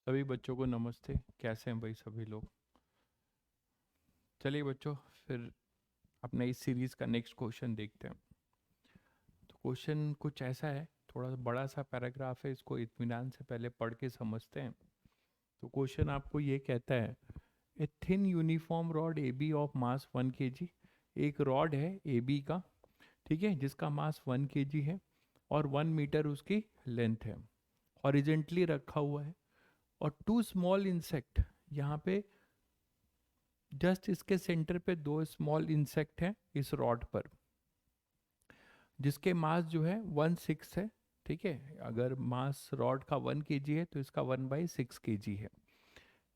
सभी बच्चों को नमस्ते। कैसे हैं भाई सभी लोग? चलिए बच्चों, फिर अपने इस सीरीज़ का नेक्स्ट क्वेश्चन देखते हैं। तो क्वेश्चन कुछ ऐसा है, थोड़ा सा बड़ा सा पैराग्राफ है, इसको इत्मीनान से पहले पढ़ के समझते हैं। तो क्वेश्चन आपको ये कहता है, a thin uniform rod A B of mass 1 kg। एक रॉड है ए बी का, ठीक है, जिसका मास 1 kg है और 1 मीटर उसकी लेंथ है, हॉरिजेंटली रखा हुआ है। और टू स्मॉल इंसेक्ट, यहाँ पे जस्ट इसके सेंटर पे दो स्मॉल इंसेक्ट हैं इस रॉड पर, जिसके मास जो है 1/6 है। ठीक है, अगर मास रॉड का 1 kg है तो इसका 1/6 kg है।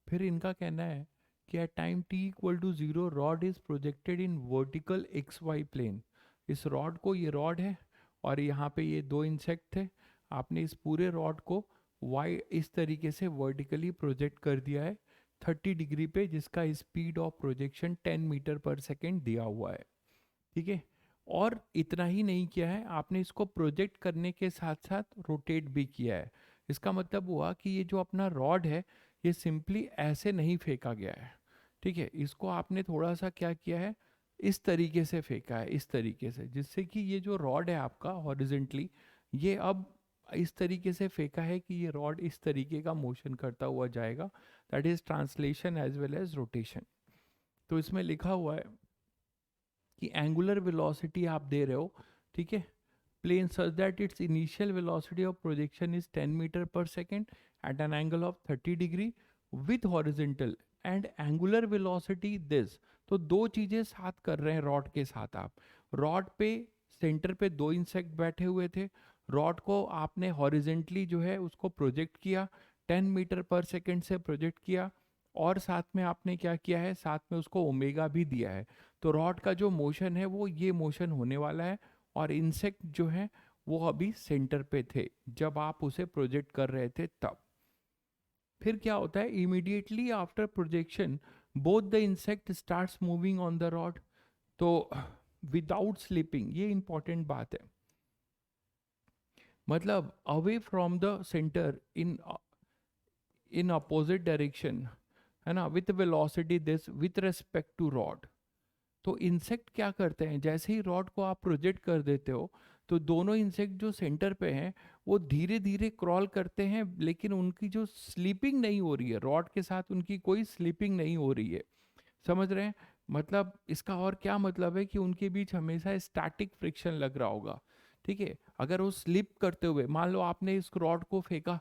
फिर इनका कहना है कि at time t equal to 0 rod is projected in vertical XY plane. इस रॉड को, ये रॉड है और यहाँ पे ये दो इंसेक्ट थे, आपने इस पूरे रॉड को y इस तरीके से वर्टिकली प्रोजेक्ट कर दिया है 30 डिग्री पे, जिसका स्पीड ऑफ प्रोजेक्शन 10 मीटर पर सेकेंड दिया हुआ है। ठीक है, और इतना ही नहीं किया है, आपने इसको प्रोजेक्ट करने के साथ साथ रोटेट भी किया है। इसका मतलब हुआ कि ये जो अपना रॉड है ये सिंपली ऐसे नहीं फेंका गया है। ठीक है, इसको आपने थोड़ा सा क्या किया है, इस तरीके से फेंका है, इस तरीके से, जिससे कि ये जो रॉड है आपका हॉरिजेंटली, ये अब इस तरीके से फेंका है कि ये रॉड इस तरीके का मोशन करता हुआ जाएगा। That is translation as well as rotation. तो इसमें लिखा हुआ है कि एंगुलर वेलोसिटी आप दे रहे हो, ठीक है, plane such that its initial velocity of projection is 10 meter per second at an angle of 30 degree with horizontal and angular velocity this। तो दो चीजें साथ कर रहे हैं रॉड के साथ। आप रॉड पे सेंटर पे दो इंसेक्ट बैठे हुए थे, रॉड को आपने हॉरिजेंटली जो है उसको प्रोजेक्ट किया, 10 मीटर पर सेकेंड से प्रोजेक्ट किया, और साथ में आपने क्या किया है, साथ में उसको ओमेगा भी दिया है। तो रॉड का जो मोशन है वो ये मोशन होने वाला है, और इंसेक्ट जो है वो अभी सेंटर पे थे जब आप उसे प्रोजेक्ट कर रहे थे तब। फिर क्या होता है, immediately after projection both the insect starts moving on the rod. तो विदाउट स्लिपिंग, ये इंपॉर्टेंट बात है, मतलब away from the centre in opposite direction, है ना, with velocity this with respect to rod. तो इंसेक्ट क्या करते हैं, जैसे ही रॉड को आप प्रोजेक्ट कर देते हो तो दोनों इंसेक्ट जो सेंटर पे हैं वो धीरे धीरे क्रॉल करते हैं, लेकिन उनकी जो स्लीपिंग नहीं हो रही है, रॉड के साथ उनकी कोई स्लीपिंग नहीं हो रही है। समझ रहे हैं? मतलब इसका और क्या मतलब है कि उनके बीच हमेशा स्टैटिक फ्रिक्शन लग रहा होगा। ठीक है, अगर वो स्लिप करते हुए, मान लो आपने इस रॉड को फेंका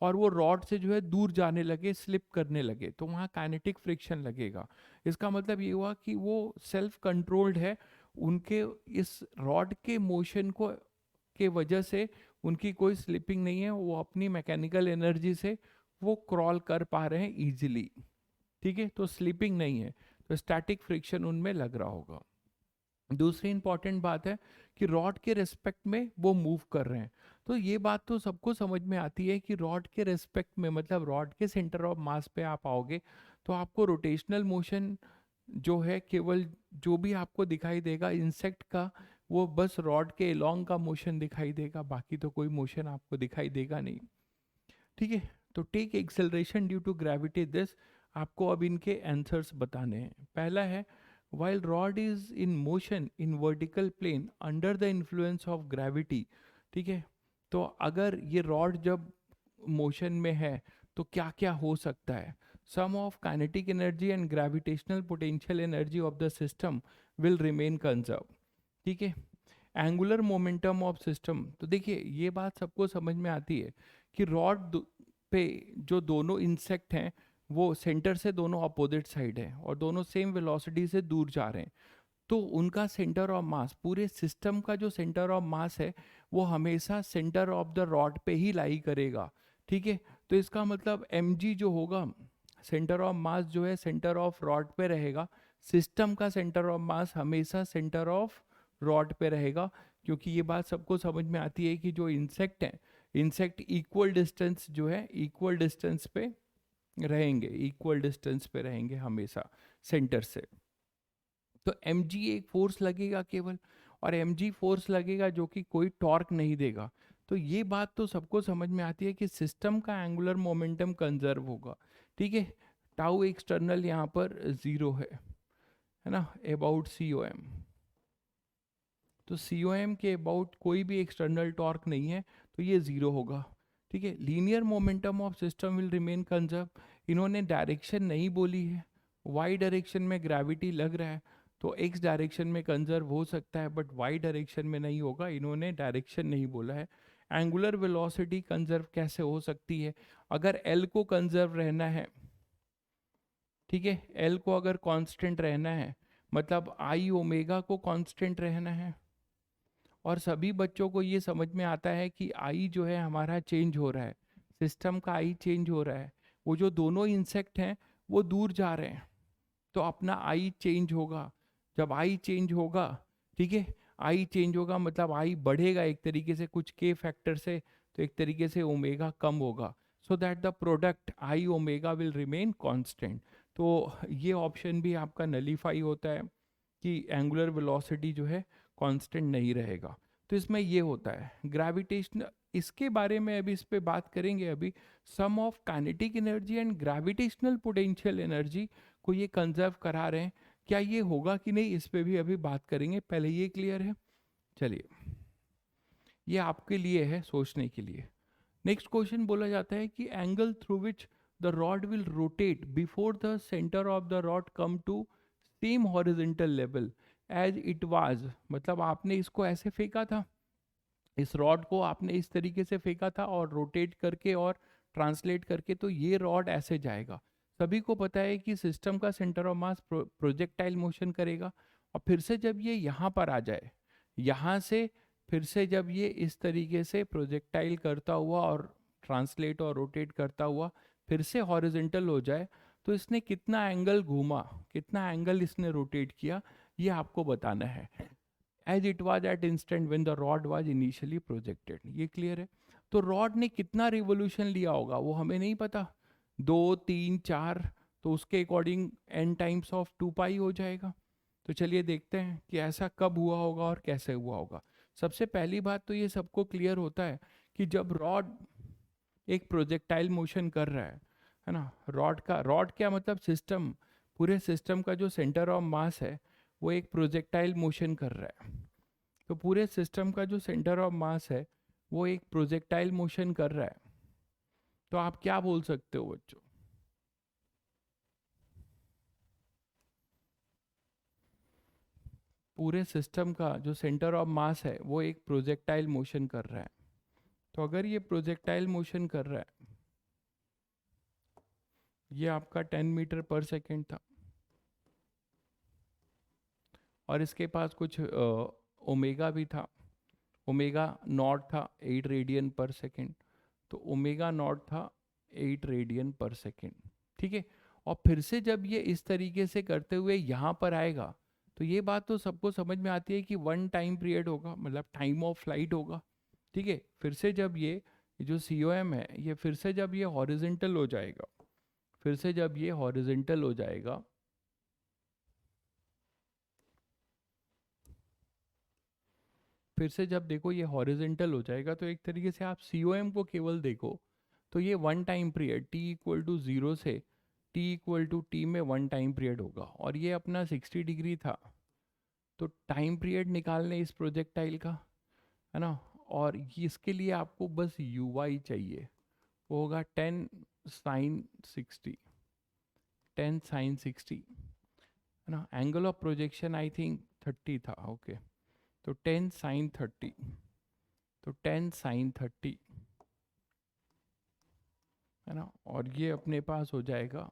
और वो रॉड से जो है दूर जाने लगे, स्लिप करने लगे, तो वहाँ काइनेटिक फ्रिक्शन लगेगा। इसका मतलब ये हुआ कि वो सेल्फ कंट्रोल्ड है, उनके इस रॉड के मोशन को के वजह से उनकी कोई स्लिपिंग नहीं है, वो अपनी मैकेनिकल एनर्जी से वो क्रॉल कर पा रहे हैं इजीली। ठीक है, तो स्लीपिंग नहीं है, तो स्टैटिक फ्रिक्शन उनमें लग रहा होगा। दूसरी इंपॉर्टेंट बात है कि रॉड के रेस्पेक्ट में वो मूव कर रहे हैं। तो ये बात तो सबको समझ में आती है कि रॉड के रेस्पेक्ट में, मतलब रॉड के सेंटर ऑफ मास पे आप आओगे तो आपको रोटेशनल मोशन जो है, केवल जो भी आपको दिखाई देगा इंसेक्ट का, वो बस रॉड के अलोंग का मोशन दिखाई देगा, बाकी तो कोई मोशन आपको दिखाई देगा नहीं। ठीक है, तो take acceleration due to gravity this. आपको अब इनके आंसर्स बताने हैं। पहला है, while rod is in motion in vertical plane under the influence of gravity। ठीक है, तो अगर ये रॉड जब मोशन में है तो क्या क्या हो सकता है, sum of kinetic energy and gravitational potential energy of the system will remain conserve. ठीक है, एंगुलर मोमेंटम ऑफ सिस्टम। तो देखिए ये बात सबको समझ में आती है कि रॉड पे जो दोनों इंसेक्ट हैं वो सेंटर से दोनों अपोजिट साइड है और दोनों सेम वेलोसिटी से दूर जा रहे हैं, तो उनका सेंटर ऑफ मास, पूरे सिस्टम का जो सेंटर ऑफ मास है वो हमेशा सेंटर ऑफ द रॉड पे ही लाई करेगा। ठीक है, तो इसका मतलब mg जो होगा, सेंटर ऑफ मास जो है सेंटर ऑफ रॉड पे रहेगा, सिस्टम का सेंटर ऑफ मास हमेशा सेंटर ऑफ रॉड पे रहेगा। क्योंकि ये बात सबको समझ में आती है कि जो इंसेक्ट हैं, इंसेक्ट इक्वल डिस्टेंस जो है, इक्वल डिस्टेंस पे रहेंगे, इक्वल डिस्टेंस पे रहेंगे हमेशा सेंटर से। तो mg एक फोर्स लगेगा केवल, और mg फोर्स लगेगा जो कि कोई टॉर्क नहीं देगा। तो ये बात तो सबको समझ में आती है कि सिस्टम का एंगुलर मोमेंटम कंजर्व होगा, ठीक है। टाउ एक्सटर्नल यहाँ पर जीरो है ना, अबाउट सी ओ एम। तो सी ओ एम के अबाउट कोई भी एक्सटर्नल टॉर्क नहीं है, तो ये जीरो होगा, ठीक है। Linear momentum of system will remain conserve. इन्होंने डायरेक्शन नहीं बोली है, वाई डायरेक्शन में ग्रेविटी लग रहा है तो एक्स डायरेक्शन में कंजर्व हो सकता है, बट वाई डायरेक्शन में नहीं होगा, इन्होंने डायरेक्शन नहीं बोला है। एंगुलर वेलोसिटी कंजर्व कैसे हो सकती है? अगर एल को कंजर्व रहना है, ठीक है, एल को अगर कांस्टेंट रहना है, मतलब आई ओमेगा को कांस्टेंट रहना है। और सभी बच्चों को ये समझ में आता है कि आई जो है हमारा चेंज हो रहा है, सिस्टम का आई चेंज हो रहा है। वो जो दोनों इंसेक्ट हैं वो दूर जा रहे हैं, तो अपना आई चेंज होगा। जब आई चेंज होगा, ठीक है, आई चेंज होगा मतलब आई बढ़ेगा एक तरीके से कुछ के फैक्टर से, तो एक तरीके से ओमेगा कम होगा, so that the product I omega will remain constant. तो ये ऑप्शन भी आपका नलीफाई होता है कि एंगुलर वेलोसिटी जो है कांस्टेंट नहीं रहेगा। तो इसमें ये होता है ग्रेविटेशनल, इसके बारे में अभी इस पे बात करेंगे अभी। Sum of kinetic energy and gravitational potential energy को ये कंजर्व करा रहे हैं, क्या ये होगा कि नहीं, इस पे भी अभी बात करेंगे। पहले ये क्लियर है, चलिए ये आपके लिए है सोचने के लिए। नेक्स्ट क्वेश्चन बोला जाता है कि angle through which the rod will rotate before the centre of the rod come to same horizontal level as it was. मतलब आपने इसको ऐसे फेंका था, इस रॉड को आपने इस तरीके से फेंका था और रोटेट करके और ट्रांसलेट करके, तो ये रॉड ऐसे जाएगा। सभी को पता है कि सिस्टम का centre of mass projectile motion करेगा, और फिर से जब ये यहाँ पर आ जाए, यहाँ से फिर से जब ये इस तरीके से प्रोजेक्टाइल करता हुआ और ट्रांसलेट और रोटेट करता हुआ फिर से हॉरिजेंटल हो जाए, तो इसने कितना एंगल घूमा, कितना एंगल इसने रोटेट किया, ये आपको बताना है। As it was at instant when the rod was initially projected, ये क्लियर है। तो रॉड ने कितना रिवोल्यूशन लिया होगा वो हमें नहीं पता, 2 3 4, तो उसके अकॉर्डिंग एन टाइम्स ऑफ 2 पाई हो जाएगा। तो चलिए देखते हैं कि ऐसा कब हुआ होगा और कैसे हुआ होगा। सबसे पहली बात तो ये सबको क्लियर होता है कि जब रॉड एक प्रोजेक्टाइल मोशन कर रहा है ना, रॉड क्या मतलब सिस्टम, पूरे सिस्टम का जो सेंटर ऑफ मास है वो एक प्रोजेक्टाइल मोशन कर रहा है। तो पूरे सिस्टम का जो सेंटर ऑफ मास है वो एक प्रोजेक्टाइल मोशन कर रहा है। तो आप क्या बोल सकते हो बच्चों? पूरे सिस्टम का जो सेंटर ऑफ मास है वो एक प्रोजेक्टाइल मोशन कर रहा है। तो अगर ये प्रोजेक्टाइल मोशन कर रहा है, ये आपका 10 मीटर पर सेकेंड था, और इसके पास कुछ ओमेगा भी था, ओमेगा नॉट था 8 रेडियन पर सेकेंड। तो ओमेगा नॉट था 8 रेडियन पर सेकेंड, ठीक है। और फिर से जब ये इस तरीके से करते हुए यहाँ पर आएगा, तो ये बात तो सबको समझ में आती है कि 1 टाइम पीरियड होगा, मतलब टाइम ऑफ फ्लाइट होगा, ठीक है। फिर से जब ये जो सी ओ एम है, ये फिर से जब ये हॉरिजेंटल हो जाएगा, फिर से जब ये हॉरिजेंटल हो जाएगा, फिर से जब देखो ये हॉरिजेंटल हो जाएगा, तो एक तरीके से आप सी ओ एम को केवल देखो, तो ये 1 टाइम पीरियड t=0 से t=t में 1 टाइम पीरियड होगा, और ये अपना 60 डिग्री था। तो टाइम पीरियड निकालने इस प्रोजेक्टाइल का, है ना, और इसके लिए आपको बस यू वाई चाहिए, वो होगा 10 sin 60, 10 sin 60, है ना। Angle of projection I think 30 था, ओके। तो 10 sin 30, तो 10 sin 30, है ना, और ये अपने पास हो जाएगा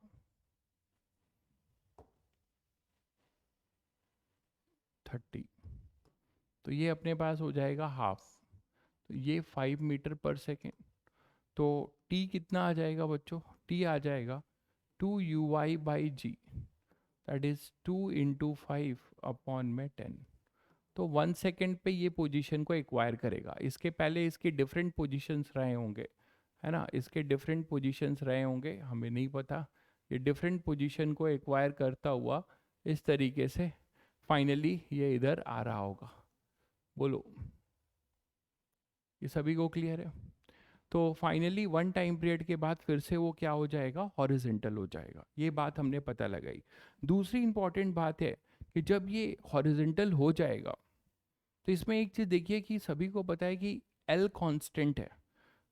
30, तो ये अपने पास हो जाएगा हाफ, तो ये 5 मीटर पर सेकेंड। तो t कितना आ जाएगा बच्चों? t आ जाएगा 2 u/g, दैट इज 2 × 5/10। तो 1 सेकेंड पे ये पोजीशन को एक्वायर करेगा। इसके पहले इसके डिफरेंट पोजीशंस रहे होंगे, है ना, इसके डिफरेंट पोजीशंस रहे होंगे, हमें नहीं पता। ये डिफरेंट पोजीशन को एक्वायर करता हुआ इस तरीके से फाइनली ये इधर आ रहा होगा। बोलो, ये सभी को क्लियर है? तो फाइनली वन टाइम पीरियड के बाद फिर से वो क्या हो जाएगा, हॉरिजेंटल हो जाएगा। ये बात हमने पता लगाई। दूसरी इंपॉर्टेंट बात है कि जब ये हॉरिजेंटल हो जाएगा तो इसमें एक चीज़ देखिए कि सभी को पता है कि एल कांस्टेंट है,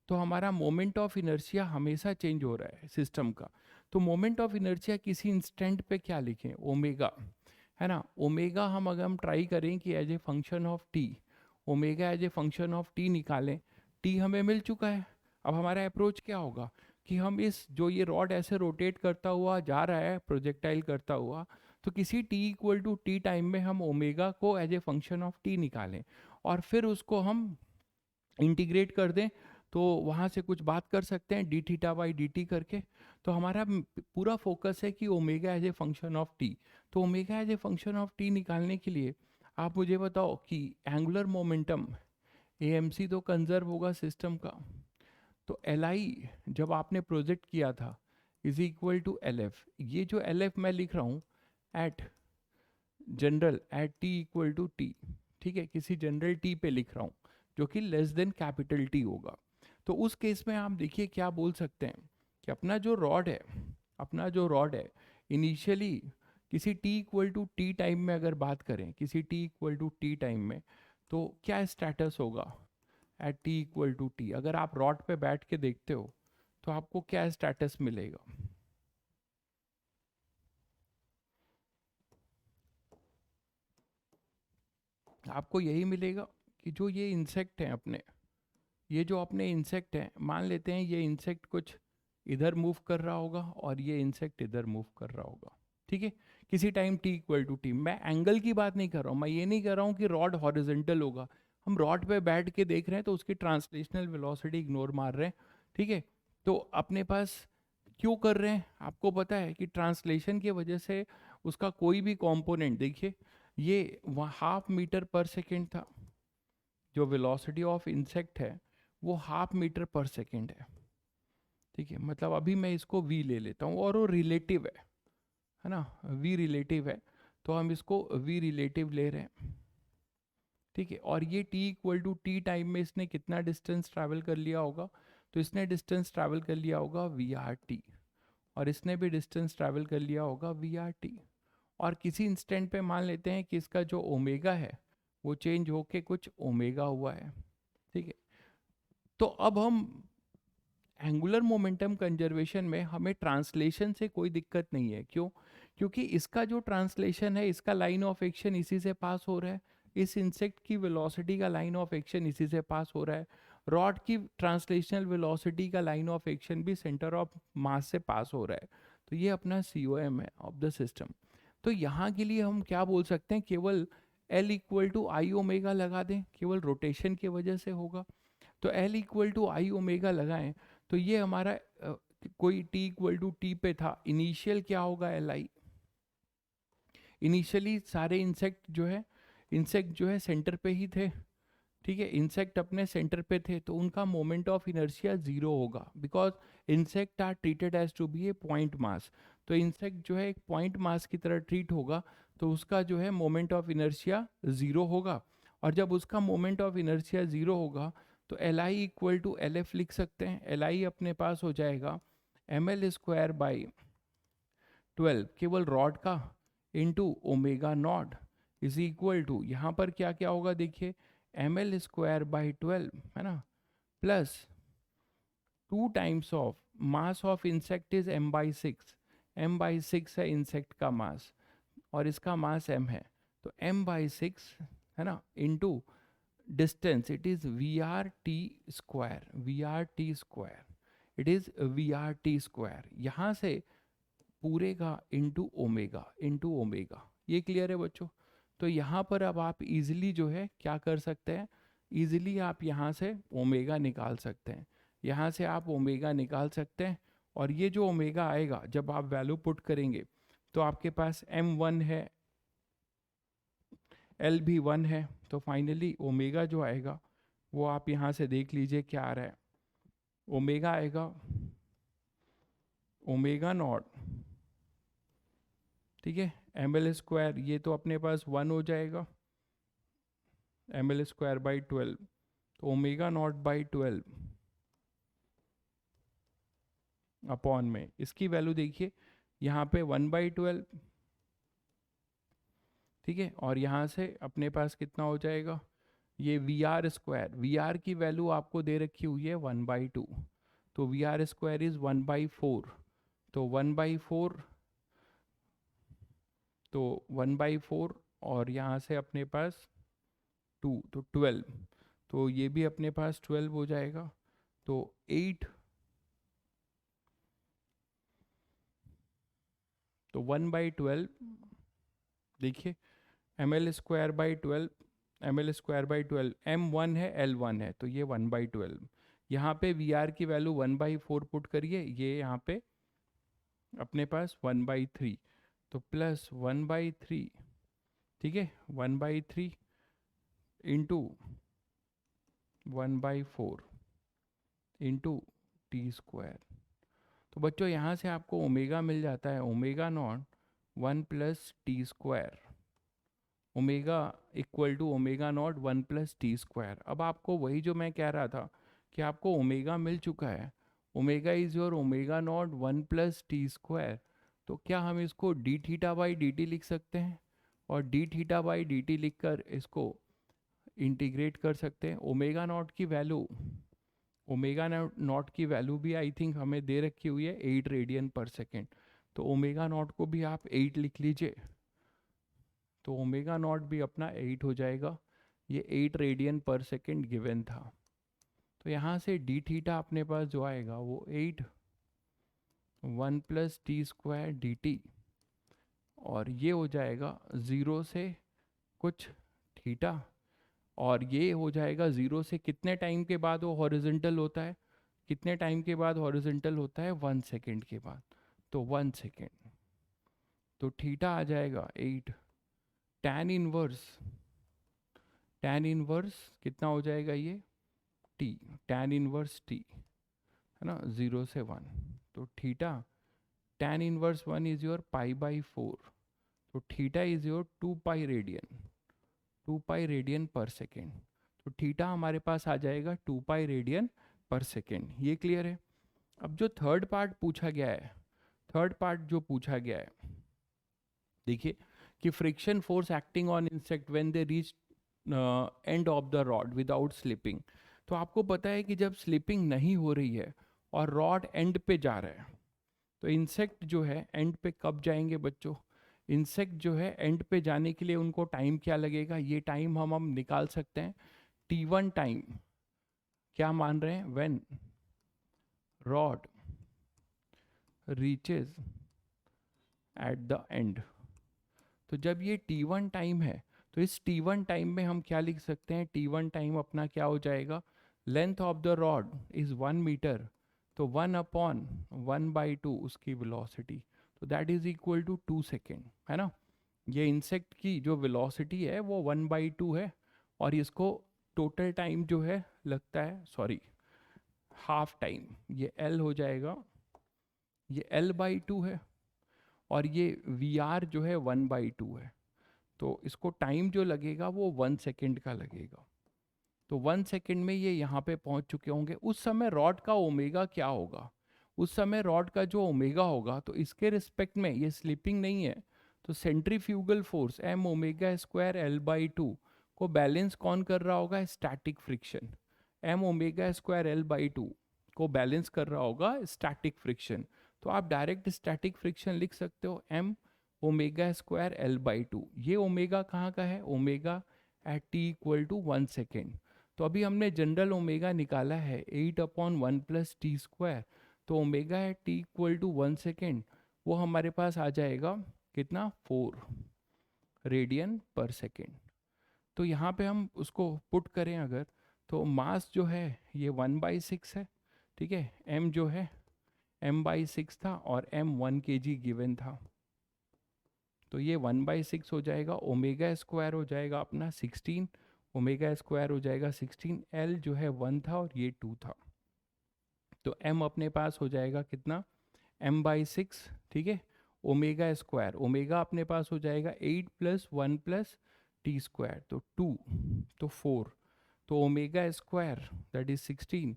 तो हमारा मोमेंट ऑफ इनर्शिया हमेशा चेंज हो रहा है सिस्टम का। तो मोमेंट ऑफ इनर्शिया किसी इंस्टेंट पे क्या लिखें, ओमेगा, है ना। ओमेगा हम अगर हम ट्राई करें कि as a function of t, omega as a function of t निकालें, टी हमें मिल चुका है। अब हमारा अप्रोच क्या होगा कि हम इस जो ये रॉड ऐसे रोटेट करता हुआ जा रहा है प्रोजेक्टाइल करता हुआ, तो किसी t equal to t time में हम ओमेगा को as a function of t निकालें और फिर उसको हम इंटीग्रेट कर दें, तो वहाँ से कुछ बात कर सकते हैं d theta by d t करके। तो हमारा पूरा फोकस है कि omega as a function of t. तो omega as a function of t निकालने के लिए आप मुझे बताओ कि एंगुलर मोमेंटम एएमसी तो कंजर्व होगा सिस्टम का, तो एल आई जब आपने प्रोजेक्ट किया था is equal to L f. ये जो एल एफ मैं लिख रहा हूँ at general at t equal to T, ठीक है, किसी जनरल टी पे लिख रहा हूँ जो कि लेस देन कैपिटल टी होगा। तो उस केस में आप देखिए क्या बोल सकते हैं कि अपना जो रॉड है इनिशियली किसी t equal to t time में अगर बात करें, किसी t equal to t time में, तो क्या स्टेटस होगा at t equal to t. अगर आप रॉड पे बैठ के देखते हो तो आपको क्या स्टेटस मिलेगा, आपको यही मिलेगा कि जो ये इंसेक्ट हैं अपने, ये जो अपने इंसेक्ट हैं, मान लेते हैं ये इंसेक्ट कुछ इधर मूव कर रहा होगा और ये इंसेक्ट इधर मूव कर रहा होगा, ठीक है, किसी time t equal to t. मैं एंगल की बात नहीं कर रहा हूँ, मैं ये नहीं कर रहा हूँ कि रॉड हॉरिजेंटल होगा। हम रॉड पे बैठ के देख रहे हैं तो उसकी ट्रांसलेशनल वेलोसिटी इग्नोर मार रहे हैं, ठीक है। तो अपने पास क्यों कर रहे हैं, आपको पता है कि ट्रांसलेशन की वजह से उसका कोई भी कंपोनेंट, देखिए ये 0.5 मीटर पर सेकेंड था, जो वेलोसिटी ऑफ इंसेक्ट है वो 0.5 मीटर पर सेकेंड है, ठीक है। मतलब अभी मैं इसको v ले लेता हूँ और वो रिलेटिव है ना, v रिलेटिव है, तो हम इसको v रिलेटिव ले रहे हैं, ठीक है। और ये t equal to t time में इसने कितना डिस्टेंस ट्रैवल कर लिया होगा, तो इसने डिस्टेंस ट्रैवल कर लिया होगा वी आर टी, और इसने भी डिस्टेंस ट्रैवल कर लिया होगा वी आर टी। और किसी इंस्टेंट पे मान लेते हैं कि इसका जो ओमेगा है वो चेंज होके कुछ ओमेगा हुआ है, ठीक है। तो अब हम एंगुलर मोमेंटम कंजर्वेशन में हमें ट्रांसलेशन से कोई दिक्कत नहीं है, क्यों, क्योंकि इसका जो ट्रांसलेशन है, इसका लाइन ऑफ एक्शन इसी से पास हो रहा है, इस इंसेक्ट की वेलोसिटी का लाइन ऑफ एक्शन इसी से पास हो रहा है, रॉड की ट्रांसलेशनल वेलोसिटी का लाइन ऑफ एक्शन भी सेंटर ऑफ मास से पास हो रहा है। तो ये अपना COM है ऑफ द सिस्टम। तो यहाँ के लिए हम क्या बोल सकते हैं, केवल L equal to I omega लगा दें, केवल रोटेशन की वजह से होगा। तो L equal to I omega लगाएं, तो ये हमारा कोई t इक्वल टू टी पे था, इनिशियल क्या होगा Li। इनिशियली सारे इंसेक्ट जो है सेंटर पे ही थे, ठीक है, इंसेक्ट अपने सेंटर पे थे, तो उनका मोमेंट ऑफ इनर्शिया जीरो होगा, because insect are treated as to be a point mass. तो इंसेक्ट जो है एक पॉइंट मास की तरह ट्रीट होगा, तो उसका जो है मोमेंट ऑफ इनर्शिया जीरो होगा। और जब उसका मोमेंट ऑफ इनर्शिया जीरो होगा तो Li equal to L F लिख सकते हैं। Li अपने पास हो जाएगा ml² बाई 12 केवल रॉड का into omega naught is equal to, यहाँ पर क्या क्या होगा देखिए, ml² बाई 12 है ना, plus 2 times of mass of insect is m/6, m/6 है इंसेक्ट का मास और इसका मास m है, तो m/6 है ना, into distance, it is VRT², it is VRT², यहाँ से पूरे का इंटू ओमेगा। ये क्लियर है बच्चों। तो यहाँ पर अब आप इजीली जो है क्या कर सकते हैं, इजीली आप यहाँ से ओमेगा निकाल सकते हैं, यहाँ से आप ओमेगा निकाल सकते हैं। और ये जो ओमेगा आएगा जब आप वैल्यू पुट करेंगे तो आपके पास m1 है, L भी 1 है, तो फाइनली ओमेगा जो आएगा वो आप यहाँ से देख लीजिए क्या आ रहा है, ओमेगा आएगा ओमेगा नॉट, ठीक है, ml², ये तो अपने पास 1 हो जाएगा, ml² बाई 12, तो ओमेगा नॉट बाई 12 अपॉन में इसकी वैल्यू देखिए, यहाँ पे 1/12, ठीक है, और यहाँ से अपने पास कितना हो जाएगा, ये V R square, V R की वैल्यू आपको दे रखी हुई है 1/2, तो वी आर स्क्वायर इज 1/4, तो 1/4, तो 1/4 और यहाँ से अपने पास 2, तो 12, तो ये भी अपने पास 12 हो जाएगा, तो 8, तो 1/12, देखिए ml²/12, ml²/12, m1 है L1 है, तो ये 1/12, यहाँ पे वी आर की वैल्यू 1/4 पुट करिए, ये यहाँ पे अपने पास 1/3, तो प्लस 1/3, ठीक है, 1/3 इंटू 1/4 इंटू t²। तो बच्चों यहाँ से आपको ओमेगा मिल जाता है, omega naught 1 plus t², omega equal to omega naught 1 plus t²। अब आपको वही जो मैं कह रहा था कि आपको ओमेगा मिल चुका है, omega is your omega naught 1 plus t², तो क्या हम इसको D theta by d T लिख सकते हैं, और D theta by d T लिख कर इसको इंटीग्रेट कर सकते हैं। ओमेगा नॉट की वैल्यू, ओमेगा नॉट की वैल्यू भी आई थिंक हमें दे रखी हुई है 8 रेडियन पर सेकेंड, तो ओमेगा नॉट को भी आप 8 लिख लीजिए, तो ओमेगा नॉट भी अपना 8 हो जाएगा, ये 8 रेडियन पर सेकेंड गिवन था। तो यहाँ से डी थीटा अपने पास जो आएगा वो 8 1 प्लस t² dt, और ये हो जाएगा 0 से कुछ थीटा, और ये हो जाएगा 0 से कितने टाइम के बाद वो हॉरिजॉन्टल होता है, कितने टाइम के बाद हॉरिजॉन्टल होता है, 1 सेकेंड के बाद, तो 1 सेकेंड, तो थीटा आ जाएगा 8, tan इनवर्स कितना हो जाएगा ये t, tan इनवर्स t है ना, 0 से 1, तो theta tan inverse 1 is your π/4, तो theta is your 2 pi radian per second, तो थीटा हमारे पास आ जाएगा 2 पाई रेडियन पर सेकेंड। ये क्लियर है। अब जो थर्ड पार्ट पूछा गया है, थर्ड पार्ट जो पूछा गया है, देखिए कि friction force acting on insect when they reach end of the rod without slipping. तो आपको पता है कि जब स्लिपिंग नहीं हो रही है और रॉड एंड पे जा रहा है, तो इंसेक्ट जो है एंड पे कब जाएंगे बच्चों, इंसेक्ट जो है एंड पे जाने के लिए उनको टाइम क्या लगेगा, ये टाइम हम निकाल सकते हैं, t1 टाइम, क्या मान रहे हैं, when rod reaches at the end. तो जब ये t1 टाइम है, तो इस t1 टाइम में हम क्या लिख सकते हैं, t1 टाइम अपना क्या हो जाएगा, length of the rod is 1 metre, तो 1/1/2 उसकी वेलोसिटी, तो that is equal to 2 second, है ना। ये इंसेक्ट की जो वेलोसिटी है वो 1/2 है, और इसको टोटल टाइम जो है लगता है, सॉरी हाफ टाइम, ये L हो जाएगा, ये L/2 है, और ये VR जो है 1/2 है, तो इसको टाइम जो लगेगा वो 1 सेकेंड का लगेगा, तो 1 सेकेंड में ये यहाँ पे पहुँच चुके होंगे। उस समय रॉड का ओमेगा क्या होगा, उस समय रॉड का जो ओमेगा होगा, तो इसके रिस्पेक्ट में ये स्लिपिंग नहीं है, तो सेंट्रीफ्यूगल फोर्स m²L/2 को बैलेंस कौन कर रहा होगा, स्टैटिक फ्रिक्शन, m²L/2 को बैलेंस कर रहा होगा स्टैटिक फ्रिक्शन। तो आप डायरेक्ट स्टैटिक फ्रिक्शन लिख सकते हो m²L/2, ये ओमेगा कहाँ का है, ओमेगा एट t = 1 सेकेंड। तो अभी हमने जनरल ओमेगा निकाला है 8/1 प्लस t², तो ओमेगा एट t = 1 सेकेंड, वो हमारे पास आ जाएगा कितना, 4 रेडियन पर सेकेंड। तो यहाँ पे हम उसको पुट करें अगर, तो मास जो है ये 1/6 है, ठीक है, m जो है m/6 था, और m 1 kg गिवन था, तो ये 1/6 हो जाएगा, ओमेगा स्क्वायर हो जाएगा अपना 16, ओमेगा स्क्वायर हो जाएगा 16, L जो है 1 था और ये 2 था, तो m अपने पास हो जाएगा कितना, m/6, ठीक है, ओमेगा स्क्वायर, ओमेगा अपने पास हो जाएगा 8 + 1 + t², तो 2, तो 4, तो ओमेगा स्क्वायर दैट इज 16,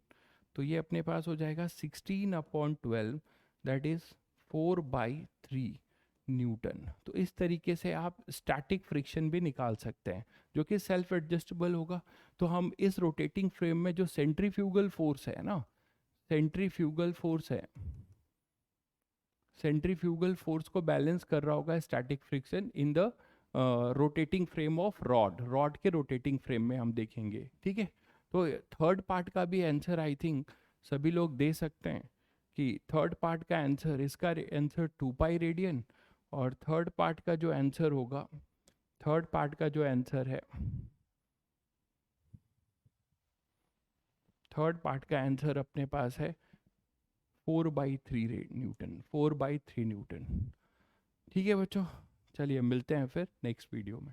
तो ये अपने पास हो जाएगा 16/12 दैट इज 4/3 न्यूटन। तो इस तरीके से आप स्टैटिक फ्रिक्शन भी निकाल सकते हैं जो कि सेल्फ एडजस्टेबल होगा। तो हम इस रोटेटिंग फ्रेम में जो सेंट्रीफ्यूगल फोर्स है ना, सेंट्रीफ्यूगल फोर्स है, सेंट्रीफ्यूगल फोर्स को बैलेंस कर रहा होगा static friction in the rotating frame of rod, rod के रोटेटिंग फ्रेम में हम देखेंगे, ठीक है। तो थर्ड पार्ट का भी आंसर आई थिंक सभी लोग दे सकते हैं कि थर्ड पार्ट का आंसर, इसका आंसर 2 पाई रेडियन, और थर्ड पार्ट का जो आंसर होगा, थर्ड पार्ट का जो आंसर है, थर्ड पार्ट का आंसर अपने पास है 4/3 न्यूटन, 4/3 न्यूटन। ठीक है बच्चों, चलिए मिलते हैं फिर नेक्स्ट वीडियो में।